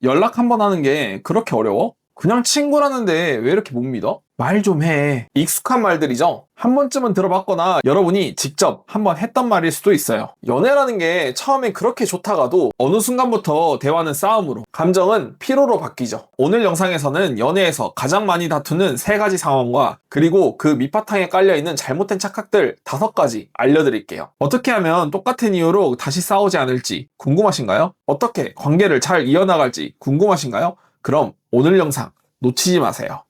연락 한번 하는 게 그렇게 어려워? 그냥 친구라는데 왜 이렇게 못 믿어? 말 좀 해. 익숙한 말들이죠? 한 번쯤은 들어봤거나 여러분이 직접 한번 했던 말일 수도 있어요. 연애라는 게 처음엔 그렇게 좋다가도 어느 순간부터 대화는 싸움으로, 감정은 피로로 바뀌죠. 오늘 영상에서는 연애에서 가장 많이 다투는 3가지 상황과 그리고 그 밑바탕에 깔려있는 잘못된 착각들 5가지 알려드릴게요. 어떻게 하면 똑같은 이유로 다시 싸우지 않을지 궁금하신가요? 어떻게 관계를 잘 이어나갈지 궁금하신가요? 그럼 오늘 영상 놓치지 마세요.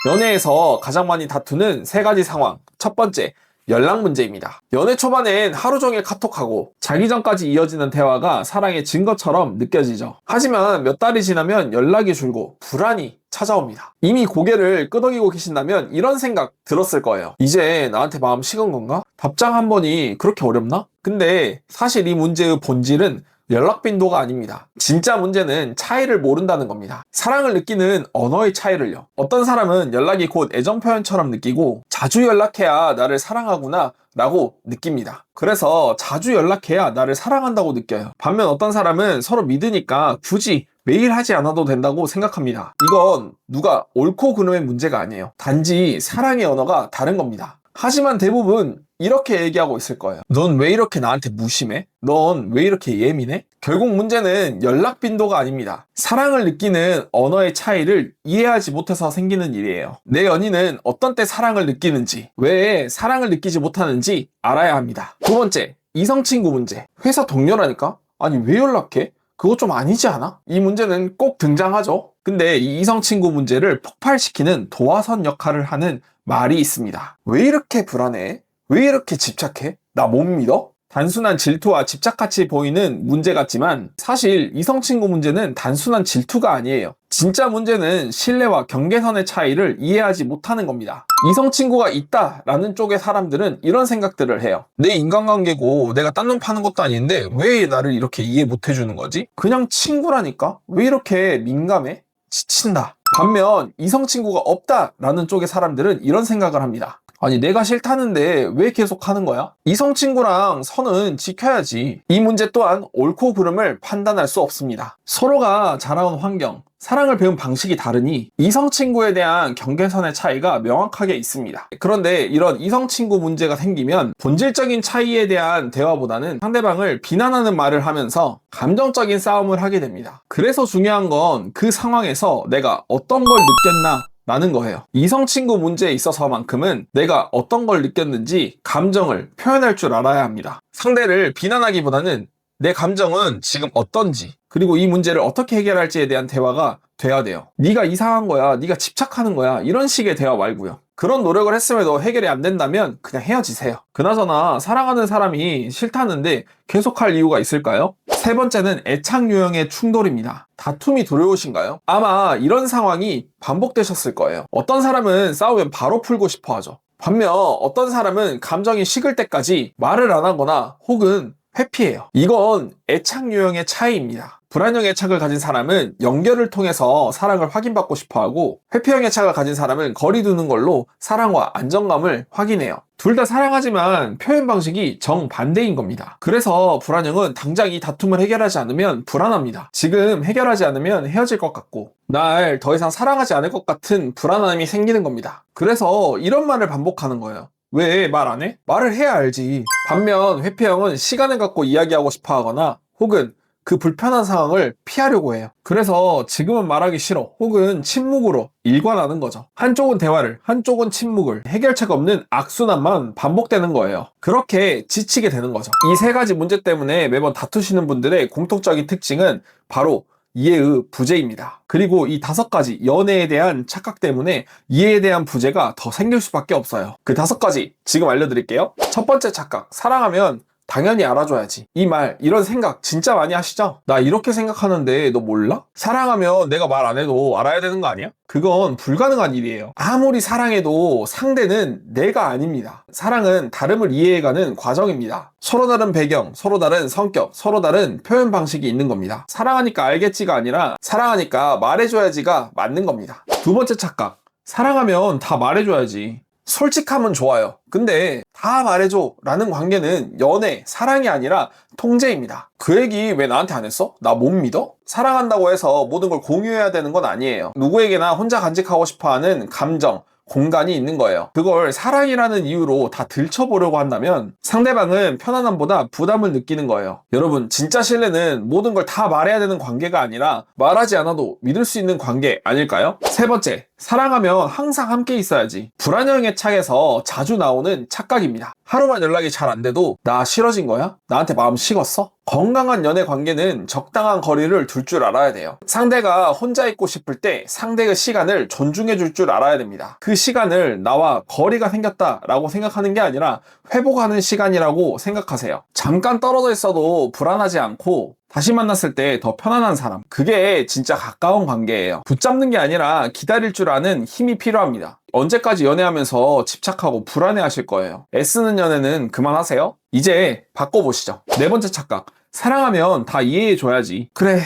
연애에서 가장 많이 다투는 3가지 상황. 첫 번째, 연락 문제입니다. 연애 초반엔 하루 종일 카톡하고 자기 전까지 이어지는 대화가 사랑의 증거처럼 느껴지죠. 하지만 몇 달이 지나면 연락이 줄고 불안이 찾아옵니다. 이미 고개를 끄덕이고 계신다면 이런 생각 들었을 거예요. 이제 나한테 마음 식은 건가? 답장 한 번이 그렇게 어렵나? 근데 사실 이 문제의 본질은 연락 빈도가 아닙니다. 진짜 문제는 차이를 모른다는 겁니다. 사랑을 느끼는 언어의 차이를요. 어떤 사람은 연락이 곧 애정 표현처럼 느끼고 자주 연락해야 나를 사랑하구나 라고 느낍니다. 그래서 자주 연락해야 나를 사랑한다고 느껴요. 반면 어떤 사람은 서로 믿으니까 굳이 매일 하지 않아도 된다고 생각합니다. 이건 누가 옳고 그름의 문제가 아니에요. 단지 사랑의 언어가 다른 겁니다. 하지만 대부분 이렇게 얘기하고 있을 거예요. 넌 왜 이렇게 나한테 무심해? 넌 왜 이렇게 예민해? 결국 문제는 연락 빈도가 아닙니다. 사랑을 느끼는 언어의 차이를 이해하지 못해서 생기는 일이에요. 내 연인은 어떤 때 사랑을 느끼는지, 왜 사랑을 느끼지 못하는지 알아야 합니다. 두 번째, 이성친구 문제. 회사 동료라니까? 아니 왜 연락해? 그거 좀 아니지 않아? 이 문제는 꼭 등장하죠. 근데 이 이성친구 문제를 폭발시키는 도화선 역할을 하는 말이 있습니다. 왜 이렇게 불안해? 왜 이렇게 집착해? 나 못 믿어? 단순한 질투와 집착같이 보이는 문제 같지만 사실 이성친구 문제는 단순한 질투가 아니에요. 진짜 문제는 신뢰와 경계선의 차이를 이해하지 못하는 겁니다. 이성친구가 있다라는 쪽의 사람들은 이런 생각들을 해요. 내 인간관계고 내가 딴 놈 파는 것도 아닌데 왜 나를 이렇게 이해 못 해주는 거지? 그냥 친구라니까? 왜 이렇게 민감해? 지친다. 반면 이성친구가 없다라는 쪽의 사람들은 이런 생각을 합니다. 아니 내가 싫다는데 왜 계속 하는 거야? 이성친구랑 선은 지켜야지. 이 문제 또한 옳고 그름을 판단할 수 없습니다. 서로가 자라온 환경, 사랑을 배운 방식이 다르니 이성친구에 대한 경계선의 차이가 명확하게 있습니다. 그런데 이런 이성친구 문제가 생기면 본질적인 차이에 대한 대화보다는 상대방을 비난하는 말을 하면서 감정적인 싸움을 하게 됩니다. 그래서 중요한 건 그 상황에서 내가 어떤 걸 느꼈나 라는 거예요. 이성친구 문제에 있어서만큼은 내가 어떤 걸 느꼈는지 감정을 표현할 줄 알아야 합니다. 상대를 비난하기보다는 내 감정은 지금 어떤지, 그리고 이 문제를 어떻게 해결할지에 대한 대화가 돼야 돼요. 네가 이상한 거야, 네가 집착하는 거야, 이런 식의 대화 말고요. 그런 노력을 했음에도 해결이 안 된다면 그냥 헤어지세요. 그나저나 사랑하는 사람이 싫다는데 계속할 이유가 있을까요? 세 번째는 애착 유형의 충돌입니다. 다툼이 두려우신가요? 아마 이런 상황이 반복되셨을 거예요. 어떤 사람은 싸우면 바로 풀고 싶어 하죠. 반면 어떤 사람은 감정이 식을 때까지 말을 안 하거나 혹은 회피해요. 이건 애착 유형의 차이입니다. 불안형 애착을 가진 사람은 연결을 통해서 사랑을 확인받고 싶어하고, 회피형 애착을 가진 사람은 거리 두는 걸로 사랑과 안정감을 확인해요. 둘 다 사랑하지만 표현 방식이 정반대인 겁니다. 그래서 불안형은 당장 이 다툼을 해결하지 않으면 불안합니다. 지금 해결하지 않으면 헤어질 것 같고 날 더 이상 사랑하지 않을 것 같은 불안함이 생기는 겁니다. 그래서 이런 말을 반복하는 거예요. 왜 말 안 해? 말을 해야 알지. 반면 회피형은 시간을 갖고 이야기하고 싶어 하거나 혹은 그 불편한 상황을 피하려고 해요. 그래서 지금은 말하기 싫어 혹은 침묵으로 일관하는 거죠. 한쪽은 대화를, 한쪽은 침묵을, 해결책 없는 악순환만 반복되는 거예요. 그렇게 지치게 되는 거죠. 이 3가지 문제 때문에 매번 다투시는 분들의 공통적인 특징은 바로 이해의 부재입니다. 그리고 이 5가지 연애에 대한 착각 때문에 이해에 대한 부재가 더 생길 수밖에 없어요. 그 5가지 지금 알려드릴게요. 첫 번째 착각, 사랑하면 당연히 알아줘야지. 이 말, 이런 생각 진짜 많이 하시죠? 나 이렇게 생각하는데 너 몰라? 사랑하면 내가 말 안 해도 알아야 되는 거 아니야? 그건 불가능한 일이에요. 아무리 사랑해도 상대는 내가 아닙니다. 사랑은 다름을 이해해가는 과정입니다. 서로 다른 배경, 서로 다른 성격, 서로 다른 표현 방식이 있는 겁니다. 사랑하니까 알겠지가 아니라 사랑하니까 말해줘야지가 맞는 겁니다. 두 번째 착각, 사랑하면 다 말해줘야지. 솔직함은 좋아요. 근데 다 말해줘 라는 관계는 연애, 사랑이 아니라 통제입니다. 그 얘기 왜 나한테 안 했어? 나 못 믿어? 사랑한다고 해서 모든 걸 공유해야 되는 건 아니에요. 누구에게나 혼자 간직하고 싶어하는 감정, 공간이 있는 거예요. 그걸 사랑이라는 이유로 다 들춰보려고 한다면 상대방은 편안함보다 부담을 느끼는 거예요. 여러분, 진짜 신뢰는 모든 걸 다 말해야 되는 관계가 아니라 말하지 않아도 믿을 수 있는 관계 아닐까요? 세 번째, 사랑하면 항상 함께 있어야지. 불안형의 창에서 자주 나오는 착각입니다. 하루만 연락이 잘 안 돼도 나 싫어진 거야? 나한테 마음 식었어? 건강한 연애 관계는 적당한 거리를 둘 줄 알아야 돼요. 상대가 혼자 있고 싶을 때 상대의 시간을 존중해 줄 줄 알아야 됩니다. 그 시간을 나와 거리가 생겼다라고 생각하는 게 아니라 회복하는 시간이라고 생각하세요. 잠깐 떨어져 있어도 불안하지 않고 다시 만났을 때 더 편안한 사람, 그게 진짜 가까운 관계예요. 붙잡는 게 아니라 기다릴 줄 아는 힘이 필요합니다. 언제까지 연애하면서 집착하고 불안해하실 거예요. 애쓰는 연애는 그만하세요. 이제 바꿔보시죠. 네 번째 착각, 사랑하면 다 이해해줘야지. 그래,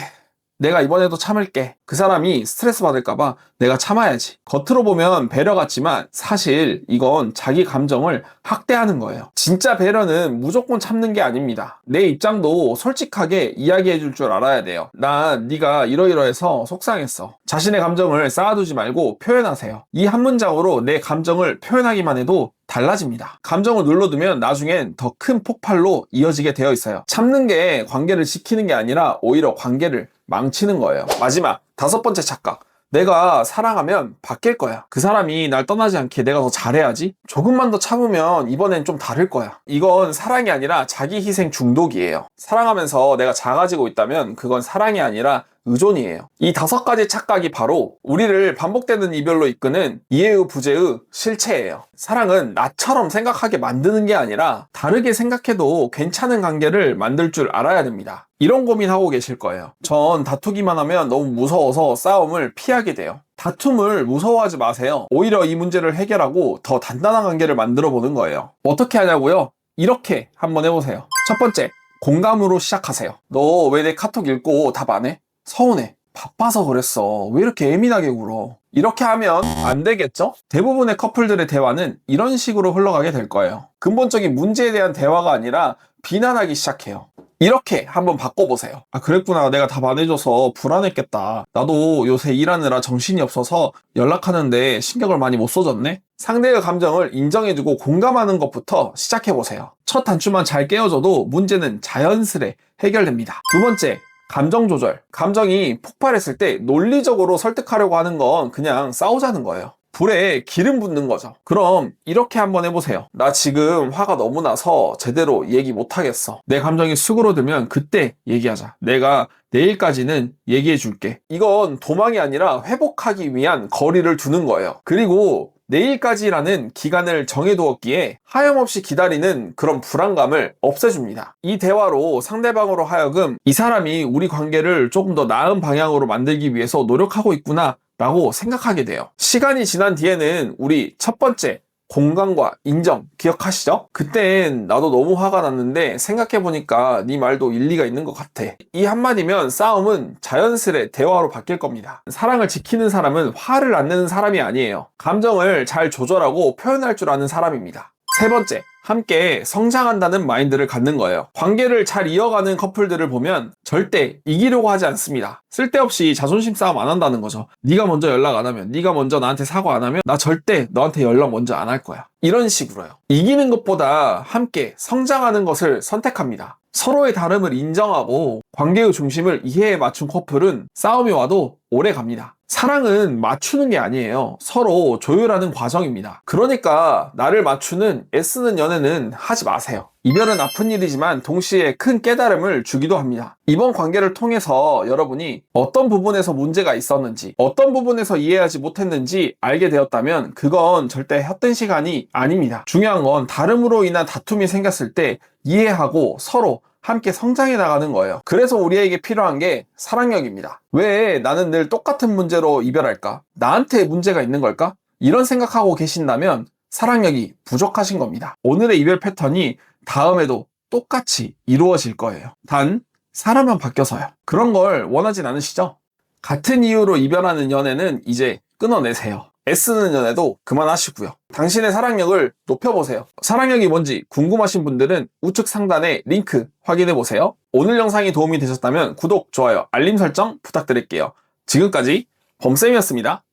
내가 이번에도 참을게. 그 사람이 스트레스 받을까봐 내가 참아야지. 겉으로 보면 배려 같지만 사실 이건 자기 감정을 학대하는 거예요. 진짜 배려는 무조건 참는 게 아닙니다. 내 입장도 솔직하게 이야기해 줄 알아야 돼요. 난 네가 이러이러해서 속상했어. 자신의 감정을 쌓아두지 말고 표현하세요. 이 한 문장으로 내 감정을 표현하기만 해도 달라집니다. 감정을 눌러두면 나중엔 더 큰 폭발로 이어지게 되어 있어요. 참는 게 관계를 지키는 게 아니라 오히려 관계를 망치는 거예요. 마지막, 다섯 번째 착각. 내가 사랑하면 바뀔 거야. 그 사람이 날 떠나지 않게 내가 더 잘해야지. 조금만 더 참으면 이번엔 좀 다를 거야. 이건 사랑이 아니라 자기 희생 중독이에요. 사랑하면서 내가 작아지고 있다면 그건 사랑이 아니라 의존이에요. 이 다섯 가지 착각이 바로 우리를 반복되는 이별로 이끄는 이해의 부재의 실체예요. 사랑은 나처럼 생각하게 만드는 게 아니라 다르게 생각해도 괜찮은 관계를 만들 줄 알아야 됩니다. 이런 고민하고 계실 거예요. 전 다투기만 하면 너무 무서워서 싸움을 피하게 돼요. 다툼을 무서워하지 마세요. 오히려 이 문제를 해결하고 더 단단한 관계를 만들어 보는 거예요. 어떻게 하냐고요? 이렇게 한번 해보세요. 첫 번째, 공감으로 시작하세요. 너 왜 내 카톡 읽고 답 안 해? 서운해. 바빠서 그랬어. 왜 이렇게 예민하게 굴어? 이렇게 하면 안 되겠죠? 대부분의 커플들의 대화는 이런 식으로 흘러가게 될 거예요. 근본적인 문제에 대한 대화가 아니라 비난하기 시작해요. 이렇게 한번 바꿔보세요. 아, 그랬구나. 내가 답 안 해줘서 불안했겠다. 나도 요새 일하느라 정신이 없어서 연락하는데 신경을 많이 못 써줬네? 상대의 감정을 인정해주고 공감하는 것부터 시작해보세요. 첫 단추만 잘 깨워줘도 문제는 자연스레 해결됩니다. 두 번째, 감정 조절. 감정이 폭발했을 때 논리적으로 설득하려고 하는 건 그냥 싸우자는 거예요. 불에 기름 붓는 거죠. 그럼 이렇게 한번 해보세요. 나 지금 화가 너무 나서 제대로 얘기 못하겠어. 내 감정이 수그러들면 그때 얘기하자. 내가 내일까지는 얘기해 줄게. 이건 도망이 아니라 회복하기 위한 거리를 두는 거예요. 그리고 내일까지라는 기간을 정해두었기에 하염없이 기다리는 그런 불안감을 없애줍니다. 이 대화로 상대방으로 하여금 이 사람이 우리 관계를 조금 더 나은 방향으로 만들기 위해서 노력하고 있구나 라고 생각하게 돼요. 시간이 지난 뒤에는 우리 첫 번째, 공감과 인정 기억하시죠? 그땐 나도 너무 화가 났는데 생각해보니까 네 말도 일리가 있는 것 같아. 이 한마디면 싸움은 자연스레 대화로 바뀔 겁니다. 사랑을 지키는 사람은 화를 안 내는 사람이 아니에요. 감정을 잘 조절하고 표현할 줄 아는 사람입니다. 세 번째, 함께 성장한다는 마인드를 갖는 거예요. 관계를 잘 이어가는 커플들을 보면 절대 이기려고 하지 않습니다. 쓸데없이 자존심 싸움 안 한다는 거죠. 네가 먼저 연락 안 하면, 네가 먼저 나한테 사과 안 하면 나 절대 너한테 연락 먼저 안 할 거야. 이런 식으로요. 이기는 것보다 함께 성장하는 것을 선택합니다. 서로의 다름을 인정하고 관계의 중심을 이해에 맞춘 커플은 싸움이 와도 오래 갑니다. 사랑은 맞추는 게 아니에요. 서로 조율하는 과정입니다. 그러니까 나를 맞추는 애쓰는 연애는 하지 마세요. 이별은 아픈 일이지만 동시에 큰 깨달음을 주기도 합니다. 이번 관계를 통해서 여러분이 어떤 부분에서 문제가 있었는지, 어떤 부분에서 이해하지 못했는지 알게 되었다면 그건 절대 헛된 시간이 아닙니다. 중요한 건 다름으로 인한 다툼이 생겼을 때 이해하고 서로 함께 성장해 나가는 거예요. 그래서 우리에게 필요한 게 사랑력입니다. 왜 나는 늘 똑같은 문제로 이별할까? 나한테 문제가 있는 걸까? 이런 생각하고 계신다면 사랑력이 부족하신 겁니다. 오늘의 이별 패턴이 다음에도 똑같이 이루어질 거예요. 단 사람만 바뀌어서요. 그런 걸 원하진 않으시죠? 같은 이유로 이별하는 연애는 이제 끊어내세요. 애쓰는 연애도 그만하시고요. 당신의 사랑력을 높여보세요. 사랑력이 뭔지 궁금하신 분들은 우측 상단에 링크 확인해보세요. 오늘 영상이 도움이 되셨다면 구독, 좋아요, 알림 설정 부탁드릴게요. 지금까지 범쌤이었습니다.